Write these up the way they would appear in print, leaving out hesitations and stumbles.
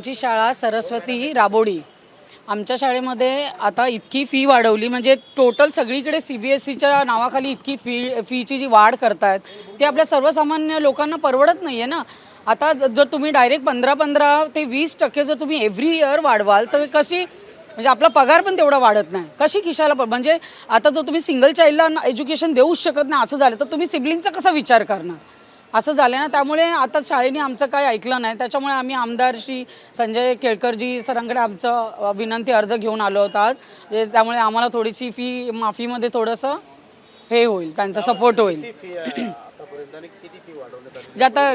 आमची शाळा सरस्वती राबोडी. आमच्या शाळेमध्ये आता इतकी फी वाढवली, म्हणजे टोटल सगळीकडे CBSEच्या नावाखाली इतकी फीची जी वाढ करतायत ती आपल्या सर्वसामान्य लोकांना परवडत नाही आहे ना. आता जर तुम्ही डायरेक्ट 15 ते 20% जर तुम्ही एव्हरी इयर वाढवाल तर कशी, म्हणजे आपला पगार पण तेवढा वाढत नाही, कशी खिशाला म्हणजे आता जर तुम्ही सिंगल चाइल्डला एज्युकेशन देऊच शकत नाही असं झालं तर तुम्ही सिबलिंगचा कसा विचार करणार, असं झालं ना. त्यामुळे आता शाळेने आमचं काही ऐकलं नाही. त्याच्यामुळे आम्ही आमदार श्री संजय केळकरजी सरांकडे आमचं विनंती अर्ज घेऊन आलो होतात. त्यामुळे आम्हाला थोडीशी फी माफीमध्ये थोडंसं हे होईल, त्यांचा सपोर्ट होईल. जे आता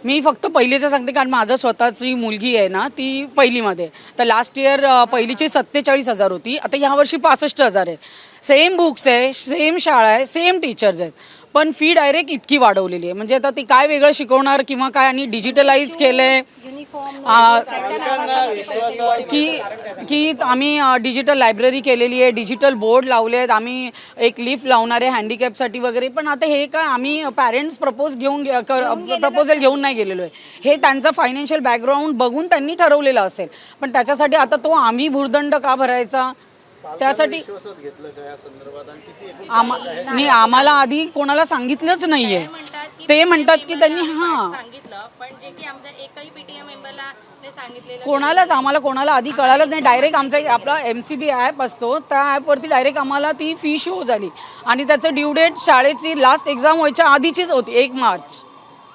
मी फक्त पहिलीचं सांगते, कारण माझं स्वतःची मुलगी आहे ना ती पहिलीमध्ये. तर लास्ट इयर पहिलीची 47,000 होती, आता यावर्षी 65,000 आहे. सेम बुक्स आहे, सेम शाळा आहे, सेम टीचर्स आहेत, पण फी डायरेक्ट इतकी वाढवलेली आहे. म्हणजे आता ती काय वेगळं शिकवणार किंवा काय. आणि डिजिटलाइज केलंय की आम्ही डिजिटल लायब्ररी केलेली आहे, डिजिटल बोर्ड लावले आहेत, आम्ही एक लिफ्ट लावणार आहे हँडिकॅपसाठी वगैरे. पण आता हे काय आम्ही पॅरेंट्स प्रपोजल घेऊन नाही गेलेलो आहे, हे त्यांचा फायनान्शियल बॅकग्राऊंड बघून त्यांनी ठरवलेलं असेल. पण त्याच्यासाठी आता तो आम्ही भुर्दंड का भरायचा, त्यासाठी आम्हाला आधी कोणाला सांगितलंच नाहीये. ते म्हणतात की त्यांनी कोणालाच कोणाला आधी कळालंच नाही. डायरेक्ट आमचा आपला MCB ॲप असतो, त्या ॲपवरती डायरेक्ट आम्हाला ती फी शो झाली आणि त्याचं ड्यू डेट शाळेची लास्ट एक्झाम व्हायच्या आधीचीच होती, 1 मार्च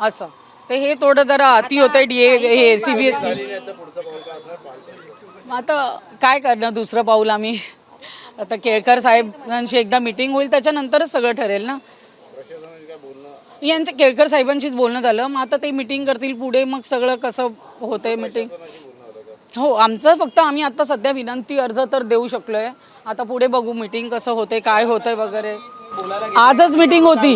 असं. तर हे थोडं जरा अति होतंय हे CBSE. आता काय करणार दुसरं पाऊल आम्ही. आता केळकर साहेबांशी एकदा मीटिंग होईल, त्याच्यानंतरच सगळं ठरेल ना. यांच्या केळकर साहेबांशीच बोलणं झालं, मग आता ते मीटिंग करतील पुढे, मग सगळं कसं होतंय मीटिंग. हो, आमचं फक्त आम्ही आता सध्या विनंती अर्ज तर देऊ शकलोय. आता पुढे बघू मीटिंग कसं होते, काय होतंय वगैरे. आजच मीटिंग होती,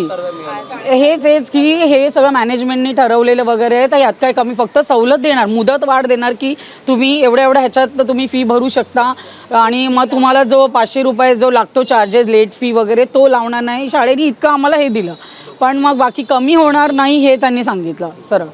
हेच की हे सगळं मॅनेजमेंटनी ठरवलेलं वगैरे. तर यात काय कमी, फक्त सवलत देणार, मुदत वाढ देणार की तुम्ही एवढ्या ह्याच्यात तुम्ही फी भरू शकता आणि मग तुम्हाला जो 500 रुपये जो लागतो चार्जेस लेट फी वगैरे तो लावणार नाही. शाळेने इतकं आम्हाला हे दिलं, पण मग बाकी कमी होणार नाही हे त्यांनी सांगितलं सरळ.